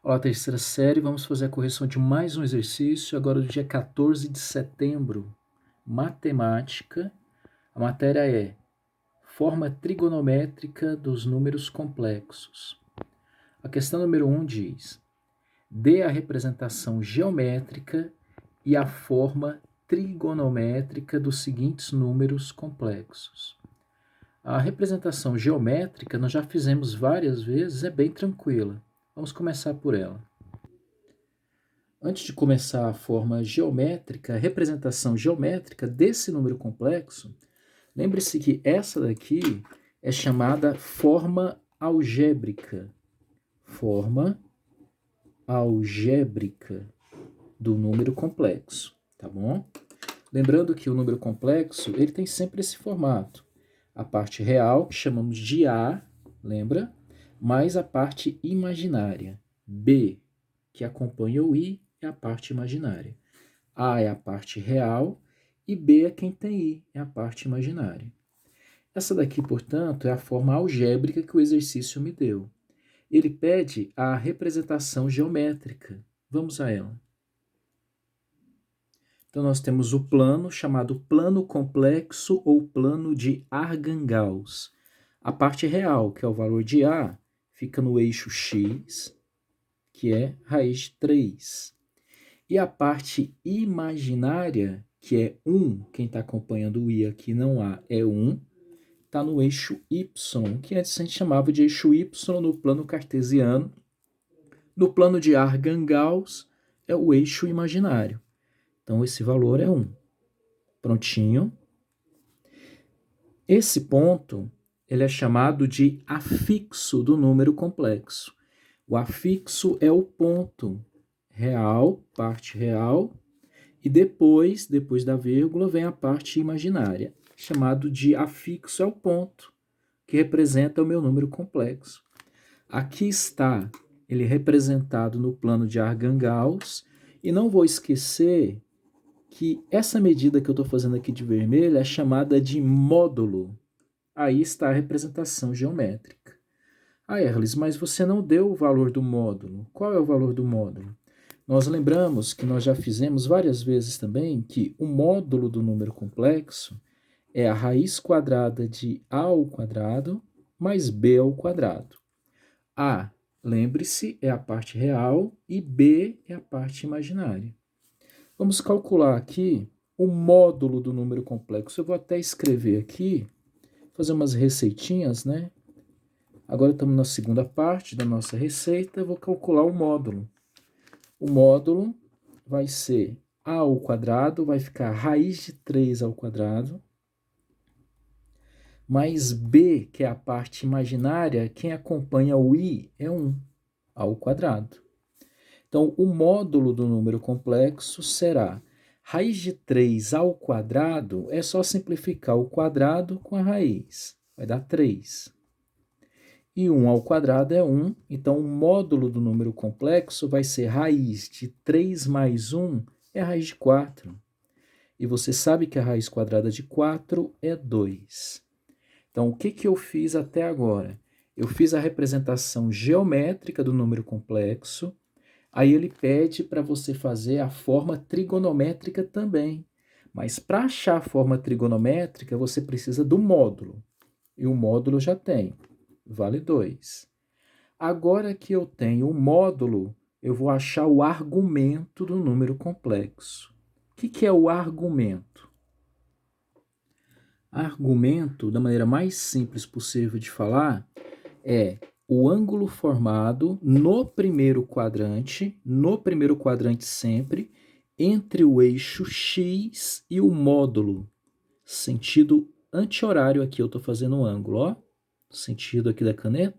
Olá, terceira série, vamos fazer a correção de mais um exercício, agora do dia 14 de setembro. Matemática, a matéria é forma trigonométrica dos números complexos. A questão número 1 diz: dê a representação geométrica e a forma trigonométrica dos seguintes números complexos. A representação geométrica nós já fizemos várias vezes, é bem tranquila. Vamos começar por ela. Antes de começar a forma geométrica, a representação geométrica desse número complexo, lembre-se que essa daqui é chamada forma algébrica. Forma algébrica do número complexo, tá bom? Lembrando que o número complexo, ele tem sempre esse formato. A parte real, que chamamos de A, lembra? Mais a parte imaginária, B, que acompanha o I, é a parte imaginária. A é a parte real e B é quem tem I, é a parte imaginária. Essa daqui, portanto, é a forma algébrica que o exercício me deu. Ele pede a representação geométrica. Vamos a ela. Então, nós temos o plano chamado plano complexo ou plano de Argand-Gauss. A parte real, que é o valor de A, fica no eixo x, que é raiz de 3. E a parte imaginária, que é 1, quem está acompanhando o I aqui não há, é 1, está no eixo y, que antes a gente chamava de eixo y no plano cartesiano. No plano de Argand-Gauss é o eixo imaginário. Então, esse valor é 1. Prontinho. Esse ponto ele é chamado de afixo do número complexo. O afixo é o ponto real, parte real, e depois da vírgula, vem a parte imaginária, chamado de afixo é o ponto, que representa o meu número complexo. Aqui está ele representado no plano de Argand-Gauss, e não vou esquecer que essa medida que eu estou fazendo aqui de vermelho é chamada de módulo. Aí está a representação geométrica. Ah, Erlis, mas você não deu o valor do módulo. Qual é o valor do módulo? Nós lembramos que nós já fizemos várias vezes também que o módulo do número complexo é a raiz quadrada de a ao quadrado mais b ao quadrado. A, lembre-se, é a parte real e b é a parte imaginária. Vamos calcular aqui o módulo do número complexo. Eu vou até escrever aqui, fazer umas receitinhas, né? Agora estamos na segunda parte da nossa receita, eu vou calcular o módulo. O módulo vai ser a ao quadrado, vai ficar raiz de 3 ao quadrado, mais b, que é a parte imaginária, quem acompanha o i é 1 ao quadrado. Então, o módulo do número complexo será raiz de 3 ao quadrado, é só simplificar o quadrado com a raiz, vai dar 3. E 1 ao quadrado é 1, então o módulo do número complexo vai ser raiz de 3 mais 1 é a raiz de 4. E você sabe que a raiz quadrada de 4 é 2. Então, o que eu fiz até agora? Eu fiz a representação geométrica do número complexo, aí ele pede para você fazer a forma trigonométrica também. Mas para achar a forma trigonométrica, você precisa do módulo. E o módulo eu já tenho. Vale 2. Agora que eu tenho o módulo, eu vou achar o argumento do número complexo. O que é o argumento? Argumento, da maneira mais simples possível de falar, é o ângulo formado no primeiro quadrante sempre, entre o eixo x e o módulo. Sentido anti-horário aqui, eu estou fazendo um ângulo, ó. Sentido aqui da caneta.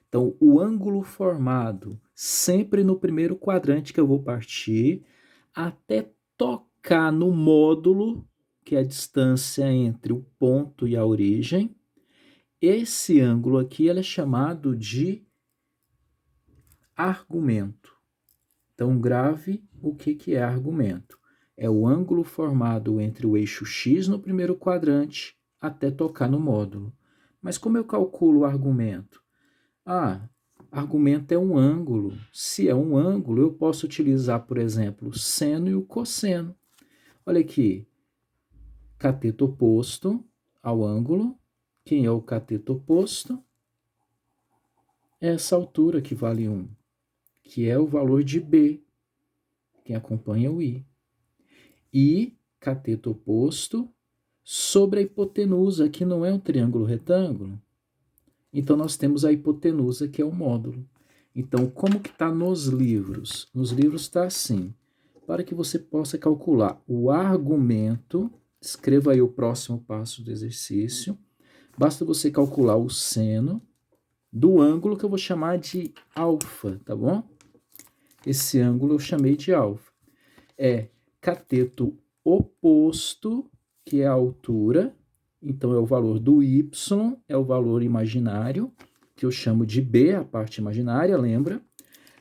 Então, o ângulo formado sempre no primeiro quadrante que eu vou partir, até tocar no módulo, que é a distância entre o ponto e a origem. Esse ângulo aqui ele é chamado de argumento. Então, grave o que é argumento. É o ângulo formado entre o eixo x no primeiro quadrante até tocar no módulo. Mas como eu calculo o argumento? Argumento é um ângulo. Se é um ângulo, eu posso utilizar, por exemplo, o seno e o cosseno. Olha aqui, cateto oposto ao ângulo. Quem é o cateto oposto? É essa altura que vale 1, que é o valor de B. Quem acompanha o I. E cateto oposto sobre a hipotenusa, que não é um triângulo retângulo. Então, nós temos a hipotenusa, que é o módulo. Então, como que está nos livros? Nos livros está assim. Para que você possa calcular o argumento, escreva aí o próximo passo do exercício. Basta você calcular o seno do ângulo que eu vou chamar de alfa, tá bom? Esse ângulo eu chamei de alfa. É cateto oposto, que é a altura. Então, é o valor do y, é o valor imaginário, que eu chamo de B, a parte imaginária, lembra?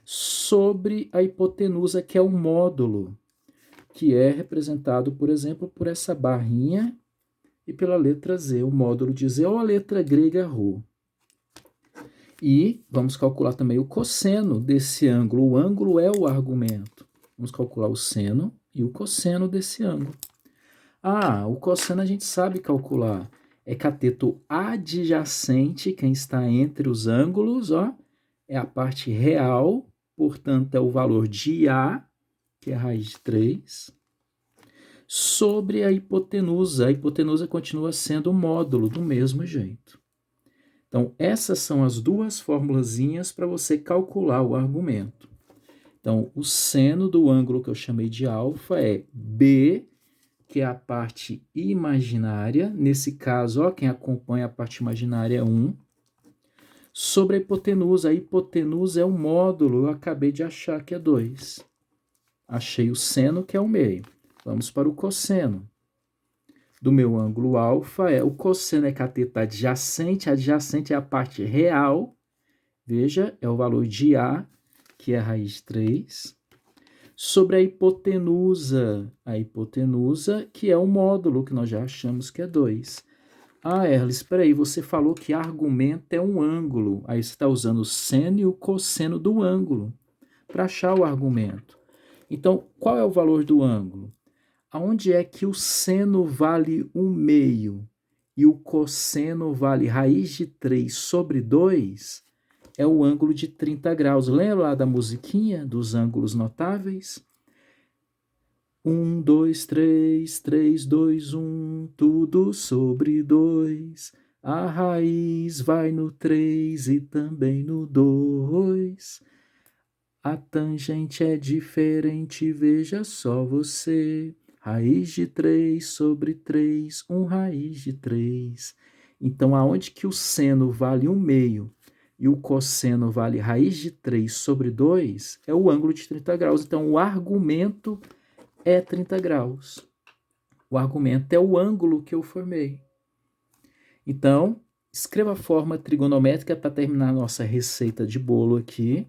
Sobre a hipotenusa, que é o módulo, que é representado, por exemplo, por essa barrinha e pela letra Z, o módulo de Z, ou a letra grega ρ. E vamos calcular também o cosseno desse ângulo. O ângulo é o argumento. Vamos calcular o seno e o cosseno desse ângulo. Ah, o cosseno a gente sabe calcular. É cateto adjacente, quem está entre os ângulos, ó, é a parte real, portanto, é o valor de A, que é a raiz de 3, sobre a hipotenusa. A hipotenusa continua sendo o módulo, do mesmo jeito. Então, essas são as duas formulazinhas para você calcular o argumento. Então, o seno do ângulo que eu chamei de alfa é B, que é a parte imaginária. Nesse caso, ó, quem acompanha a parte imaginária é 1. Sobre a hipotenusa. A hipotenusa é o módulo, eu acabei de achar que é 2. Achei o seno, que é o meio. Vamos para o cosseno. Do meu ângulo alfa, o cosseno é cateto adjacente. Adjacente é a parte real. Veja, é o valor de A, que é a raiz de 3. Sobre a hipotenusa, que é o módulo, que nós já achamos que é 2. Ah, Erles, espera aí, você falou que argumento é um ângulo. Aí você está usando o seno e o cosseno do ângulo para achar o argumento. Então, qual é o valor do ângulo? Aonde é que o seno vale 1/2 e o cosseno vale raiz de 3 sobre 2, é o ângulo de 30 graus. Lembra lá da musiquinha dos ângulos notáveis? 1, 2, 3, 3, 2, 1, tudo sobre 2. A raiz vai no 3 e também no 2. A tangente é diferente, veja só você. Raiz de 3 sobre 3, 1 raiz de 3. Então, aonde que o seno vale 1/2 e o cosseno vale raiz de 3 sobre 2, é o ângulo de 30 graus. Então, o argumento é 30 graus. O argumento é o ângulo que eu formei. Então, escreva a forma trigonométrica para terminar a nossa receita de bolo aqui.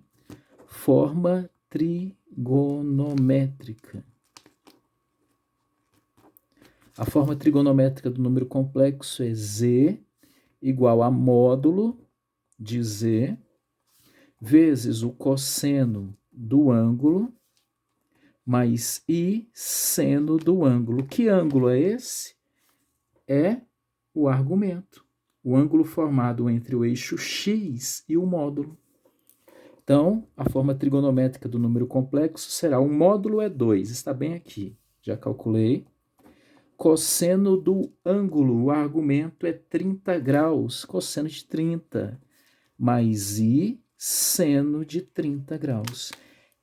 Forma trigonométrica. A forma trigonométrica do número complexo é Z igual a módulo de Z vezes o cosseno do ângulo mais I seno do ângulo. Que ângulo é esse? É o argumento. O ângulo formado entre o eixo X e o módulo. Então, a forma trigonométrica do número complexo será: o módulo é 2, está bem aqui, já calculei. Cosseno do ângulo, o argumento é 30 graus, cosseno de 30, mais I seno de 30 graus.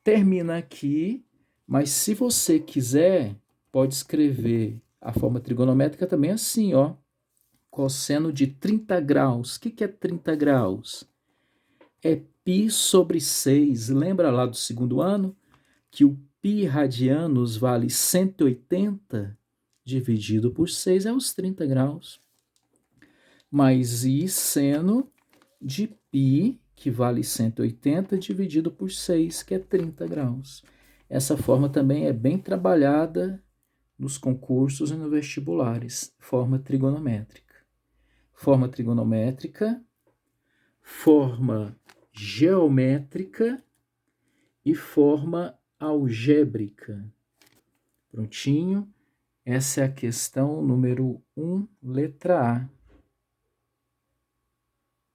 Termina aqui, mas se você quiser, pode escrever a forma trigonométrica também assim, ó. Cosseno de 30 graus. O que é 30 graus? É π sobre 6. Lembra lá do segundo ano? Que o π radianos vale 180 dividido por 6 é os 30 graus. Mais I seno de π, que vale 180 dividido por 6, que é 30 graus. Essa forma também é bem trabalhada nos concursos e nos vestibulares. Forma trigonométrica. Forma trigonométrica, forma geométrica e forma algébrica. Prontinho? Essa é a questão número 1, letra A.